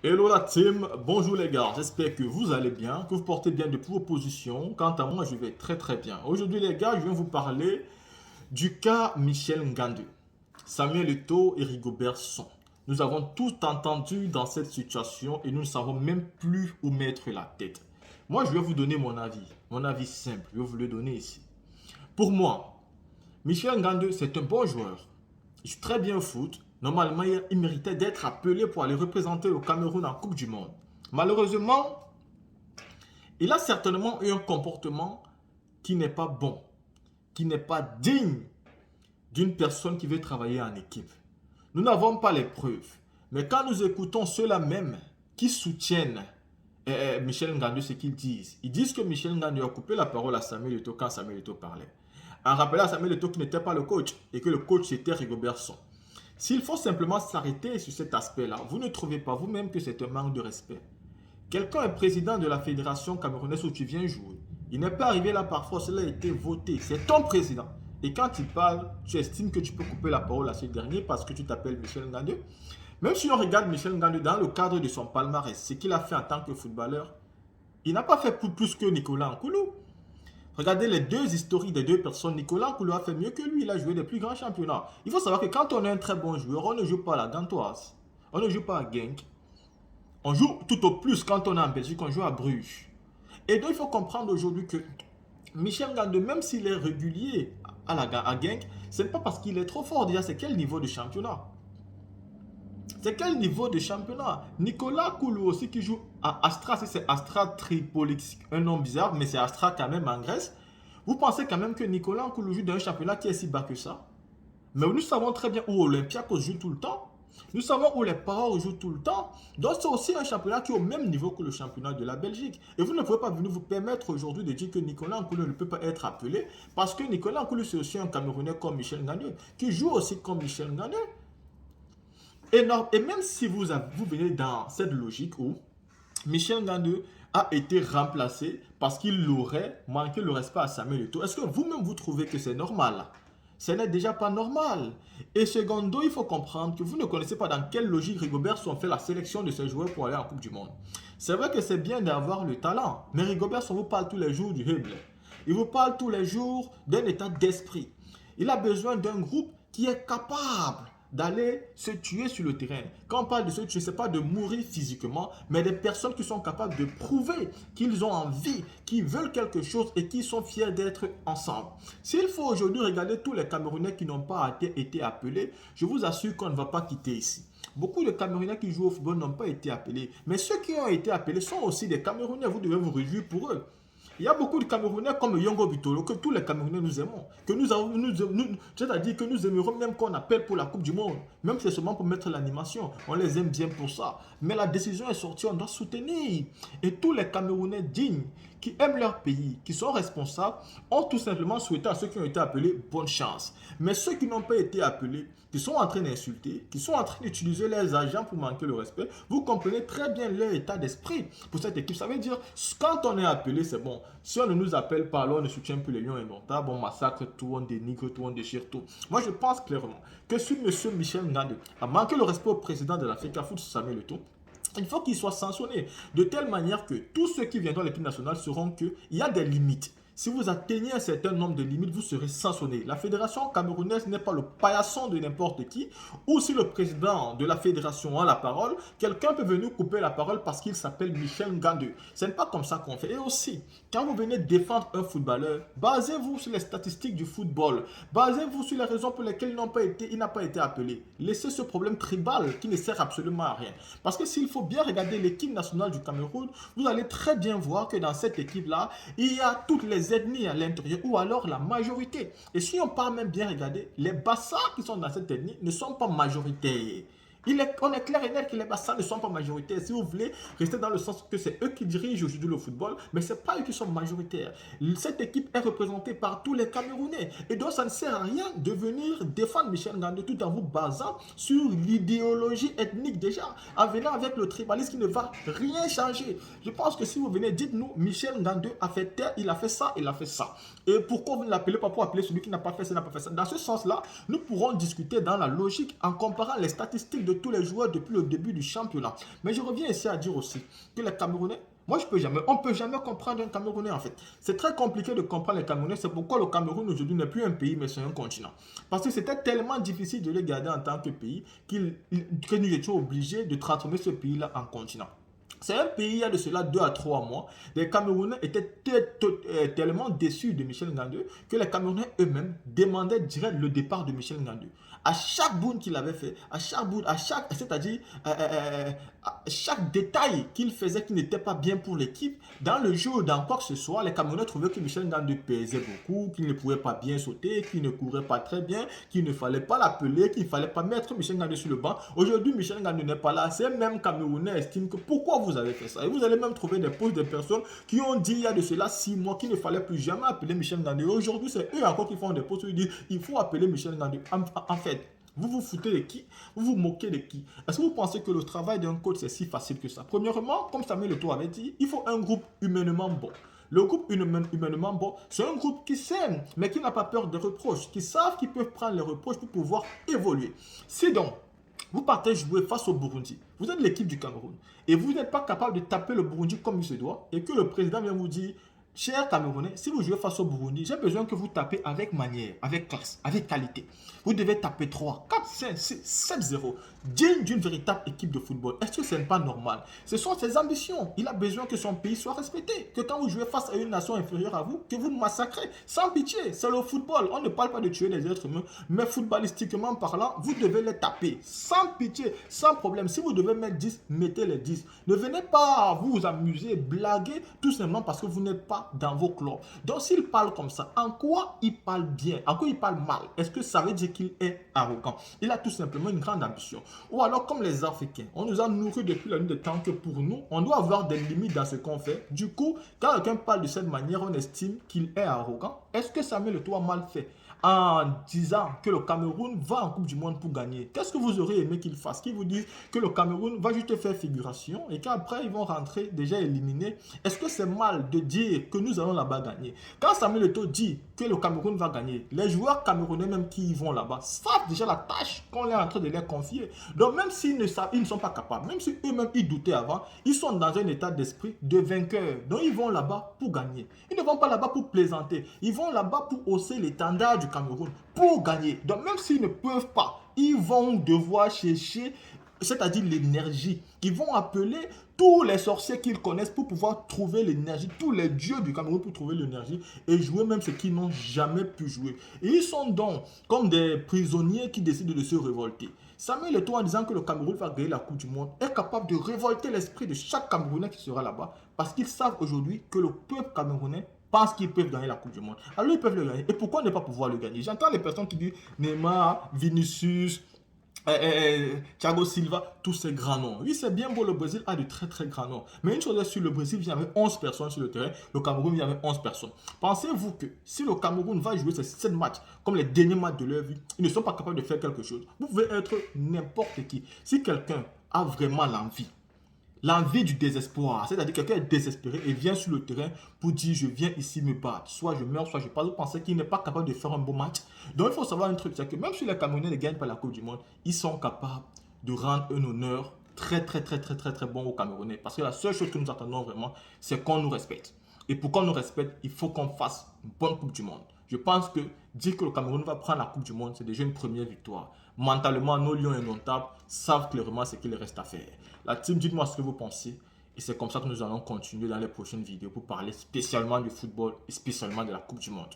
Hello la team, bonjour les gars, j'espère que vous allez bien, que vous portez bien depuis vos positions. Quant à moi, je vais très très bien. Aujourd'hui les gars, je viens vous parler du cas Michel Ngandou, Samuel Eto'o et Rigobert Song. Nous avons tout entendu dans cette situation et nous ne savons même plus où mettre la tête. Moi, je vais vous donner mon avis simple, je vais vous le donner ici. Pour moi, Michel Ngandou, c'est un bon joueur. Il joue très bien au foot. Normalement, il méritait d'être appelé pour aller représenter le Cameroun en Coupe du Monde. Malheureusement, il a certainement eu un comportement qui n'est pas bon, qui n'est pas digne d'une personne qui veut travailler en équipe. Nous n'avons pas les preuves. Mais quand nous écoutons ceux-là même qui soutiennent Michel Ngandou, ce qu'ils disent, ils disent que Michel Ngandou a coupé la parole à Samuel Eto'o quand Samuel Eto'o parlait. En rappelant à Samuel Eto'o qui n'était pas le coach et que le coach c'était Rigobert Song. S'il faut simplement s'arrêter sur cet aspect-là, vous ne trouvez pas vous-même que c'est un manque de respect? Quelqu'un est président de la fédération camerounaise où tu viens jouer. Il n'est pas arrivé là par force, cela a été voté. C'est ton président. Et quand il parle, tu estimes que tu peux couper la parole à ce dernier parce que tu t'appelles Michel Ngandou. Même si on regarde Michel Ngandou dans le cadre de son palmarès, ce qu'il a fait en tant que footballeur, il n'a pas fait plus que Nicolas Nkoulou. Regardez les deux historiques des deux personnes. Nicolas Nkoulou a fait mieux que lui. Il a joué des plus grands championnats. Il faut savoir que quand on est un très bon joueur, on ne joue pas à la Gantoise. On ne joue pas à Genk. On joue tout au plus quand on est en Belgique, on joue à Bruges. Et donc il faut comprendre aujourd'hui que Michel Ngandou, même s'il est régulier à Genk, ce n'est pas parce qu'il est trop fort. Déjà, c'est quel niveau de championnat? C'est quel niveau de championnat? Nicolas Koulou aussi qui joue à Astra, c'est Astra Tripolix, un nom bizarre, mais c'est Astra quand même en Grèce. Vous pensez quand même que Nicolas Koulou joue dans un championnat qui est si bas que ça? Mais nous savons très bien où Olympiakos joue tout le temps. Nous savons où les Paro jouent tout le temps. Donc c'est aussi un championnat qui est au même niveau que le championnat de la Belgique. Et vous ne pouvez pas venir vous permettre aujourd'hui de dire que Nicolas Nkoulou ne peut pas être appelé parce que Nicolas Nkoulou c'est aussi un Camerounais comme Michel Ngandou qui joue aussi comme Michel Ngandou. Et même si vous venez dans cette logique où Michel Ngandou a été remplacé parce qu'il aurait manqué le respect à Samuel Eto'o, est-ce que vous-même vous trouvez que c'est normal? Ce n'est déjà pas normal. Et secondo, il faut comprendre que vous ne connaissez pas dans quelle logique Rigobert Song fait la sélection de ses joueurs pour aller en Coupe du Monde. C'est vrai que c'est bien d'avoir le talent, mais Rigobert Song vous parle tous les jours du Hebel. Il vous parle tous les jours d'un état d'esprit. Il a besoin d'un groupe qui est capable d'aller se tuer sur le terrain. Quand on parle de se tuer, ce n'est pas de mourir physiquement, mais des personnes qui sont capables de prouver qu'ils ont envie, qu'ils veulent quelque chose et qui sont fiers d'être ensemble. S'il faut aujourd'hui regarder tous les Camerounais qui n'ont pas été appelés, je vous assure qu'on ne va pas quitter ici. Beaucoup de Camerounais qui jouent au football n'ont pas été appelés, mais ceux qui ont été appelés sont aussi des Camerounais, vous devez vous réjouir pour eux. Il y a beaucoup de Camerounais comme Yongo Bitolo, que tous les Camerounais nous aimons. C'est-à-dire que nous aimerions même qu'on appelle pour la Coupe du Monde. Même si c'est seulement pour mettre l'animation. On les aime bien pour ça. Mais la décision est sortie, on doit soutenir. Et tous les Camerounais dignes, qui aiment leur pays, qui sont responsables, ont tout simplement souhaité à ceux qui ont été appelés bonne chance. Mais ceux qui n'ont pas été appelés, qui sont en train d'insulter, qui sont en train d'utiliser leurs agents pour manquer le respect, vous comprenez très bien leur état d'esprit pour cette équipe. Ça veut dire, quand on est appelé, c'est bon. Si on ne nous appelle pas, alors on ne soutient plus les Lions indomptables, on massacre tout, on dénigre tout, on déchire tout. Moi, je pense clairement que si M. Michel Ngandou a manqué le respect au président de la FECAFOOT, Samuel Eto'o, il faut qu'il soit sanctionné de telle manière que tous ceux qui viendront à l'équipe nationale sauront qu'il y a des limites. Si vous atteignez un certain nombre de limites, vous serez sanctionné. La fédération camerounaise n'est pas le paillasson de n'importe qui. Ou si le président de la fédération a la parole, quelqu'un peut venir couper la parole parce qu'il s'appelle Michel Ngandou. Ce n'est pas comme ça qu'on fait. Et aussi, quand vous venez défendre un footballeur, basez-vous sur les statistiques du football. Basez-vous sur les raisons pour lesquelles il n'a pas été appelé. Laissez ce problème tribal qui ne sert absolument à rien. Parce que s'il faut bien regarder l'équipe nationale du Cameroun, vous allez très bien voir que dans cette équipe-là, il y a toutes les ethnies à l'intérieur ou alors la majorité. Et si on part même bien regarder, les Bassas qui sont dans cette ethnie ne sont pas majoritaires. On est clair et net que les Bassas ne sont pas majoritaires. Si vous voulez rester dans le sens que c'est eux qui dirigent aujourd'hui le football, mais ce n'est pas eux qui sont majoritaires. Cette équipe est représentée par tous les Camerounais. Et donc ça ne sert à rien de venir défendre Michel Ngandou tout en vous basant sur l'idéologie ethnique déjà, en venant avec le tribalisme qui ne va rien changer. Je pense que si vous venez, dites-nous, Michel Ngandou a fait tel, il a fait ça, il a fait ça. Et pourquoi vous ne l'appelez pas pour appeler celui qui n'a pas fait ça, n'a pas fait ça? Dans ce sens-là, nous pourrons discuter dans la logique en comparant les statistiques de de tous les joueurs depuis le début du championnat. Mais je reviens ici à dire aussi que les Camerounais, moi, on ne peut jamais comprendre un Camerounais en fait. C'est très compliqué de comprendre les Camerounais. C'est pourquoi le Cameroun aujourd'hui n'est plus un pays, mais c'est un continent. Parce que c'était tellement difficile de les garder en tant que pays que nous étions obligés de transformer ce pays-là en continent. C'est un pays, il y a de cela 2 à 3 mois, les Camerounais étaient tellement déçus de Michel Ngandou que les Camerounais eux-mêmes demandaient direct le départ de Michel Ngandou. À chaque bout qu'il avait fait, c'est-à-dire à chaque détail qu'il faisait qui n'était pas bien pour l'équipe, dans le jeu ou dans quoi que ce soit, les Camerounais trouvaient que Michel Ngandou pesait beaucoup, qu'il ne pouvait pas bien sauter, qu'il ne courait pas très bien, qu'il ne fallait pas l'appeler, qu'il ne fallait pas mettre Michel Ngandou sur le banc. Aujourd'hui, Michel Ngandou n'est pas là. Ces mêmes Camerounais estiment que pourquoi vous avez fait ça. Et vous allez même trouver des posts de personnes qui ont dit il y a de cela 6 mois qu'il ne fallait plus jamais appeler Michel Ngandou. Aujourd'hui, c'est eux encore qui font des posts où ils disent il faut appeler Michel Ngandou. En fait, vous vous foutez de qui? Vous vous moquez de qui? Est-ce que vous pensez que le travail d'un coach c'est si facile que ça? Premièrement, comme Samuel Eto'o avait dit, il faut un groupe humainement bon. Le groupe humainement bon, c'est un groupe qui s'aime, mais qui n'a pas peur des reproches, qui savent qu'ils peuvent prendre les reproches pour pouvoir évoluer. Si donc, vous partez jouer face au Burundi, vous êtes l'équipe du Cameroun, et vous n'êtes pas capable de taper le Burundi comme il se doit, et que le président vient vous dire, cher Camerounais, si vous jouez face au Burundi, j'ai besoin que vous tapez avec manière, avec classe, avec qualité. Vous devez taper 3, 4, 5, 6, 7, 0, digne d'une véritable équipe de football. Est-ce que ce n'est pas normal? Ce sont ses ambitions. Il a besoin que son pays soit respecté. Que quand vous jouez face à une nation inférieure à vous, que vous massacrez sans pitié. C'est le football. On ne parle pas de tuer les êtres humains, mais footballistiquement parlant, vous devez les taper sans pitié, sans problème. Si vous devez mettre 10, mettez les 10. Ne venez pas vous amuser, blaguer, tout simplement parce que vous n'êtes pas dans vos clubs. Donc s'il parle comme ça, en quoi il parle bien? En quoi il parle mal? Est-ce que ça veut dire qu'il est arrogant? Il a tout simplement une grande ambition. Ou alors comme les Africains, on nous a nourris depuis la nuit de temps que pour nous, on doit avoir des limites dans ce qu'on fait. Du coup, quand quelqu'un parle de cette manière, on estime qu'il est arrogant. Est-ce que Samuel Eto'o a mal fait en disant que le Cameroun va en Coupe du Monde pour gagner? Qu'est-ce que vous aurez aimé qu'il fasse? Qu'ils vous disent que le Cameroun va juste faire figuration et qu'après ils vont rentrer déjà éliminés. Est-ce que c'est mal de dire que nous allons là-bas gagner? Quand Samuel Eto'o dit que le Cameroun va gagner, les joueurs camerounais même qui y vont là-bas savent déjà la tâche qu'on est en train de leur confier. Donc même s'ils ne savent, ils ne sont pas capables, même si eux-mêmes ils doutaient avant, ils sont dans un état d'esprit de vainqueur. Donc ils vont là-bas pour gagner. Ils ne vont pas là-bas pour plaisanter. Ils vont là-bas pour hausser l'étendard du Cameroun pour gagner. Donc même s'ils ne peuvent pas, ils vont devoir chercher, c'est-à-dire l'énergie. Ils vont appeler tous les sorciers qu'ils connaissent pour pouvoir trouver l'énergie, tous les dieux du Cameroun pour trouver l'énergie et jouer même ce qu'ils n'ont jamais pu jouer. Et ils sont donc comme des prisonniers qui décident de se révolter. Samuel Eto'o, en disant que le Cameroun va gagner la Coupe du Monde, est capable de révolter l'esprit de chaque Camerounais qui sera là-bas parce qu'ils savent aujourd'hui que le peuple camerounais pensent qu'ils peuvent gagner la Coupe du Monde. Alors ils peuvent le gagner. Et pourquoi ne pas pouvoir le gagner? J'entends les personnes qui disent Neymar, Vinicius, Thiago Silva, tous ces grands noms. Oui, c'est bien beau, le Brésil a de très très grands noms. Mais une chose est sûre, le Brésil vient avec 11 personnes sur le terrain, le Cameroun vient avec 11 personnes. Pensez-vous que si le Cameroun va jouer ces 7 matchs comme les derniers matchs de leur vie, ils ne sont pas capables de faire quelque chose? Vous pouvez être n'importe qui. Si quelqu'un a vraiment l'envie du désespoir, c'est-à-dire quelqu'un est désespéré et vient sur le terrain pour dire je viens ici me battre, soit je meurs, soit je passe. Vous pensez qu'il n'est pas capable de faire un beau match? Donc il faut savoir un truc, c'est que même si les Camerounais ne gagnent pas la Coupe du Monde, ils sont capables de rendre un honneur très bon aux Camerounais. Parce que la seule chose que nous attendons vraiment, c'est qu'on nous respecte. Et pour qu'on nous respecte, il faut qu'on fasse une bonne Coupe du Monde. Je pense que dire que le Cameroun va prendre la Coupe du Monde, c'est déjà une première victoire. Mentalement, nos lions indomptables savent clairement ce qu'il reste à faire. La team, dites-moi ce que vous pensez. Et c'est comme ça que nous allons continuer dans les prochaines vidéos pour parler spécialement du football et spécialement de la Coupe du Monde.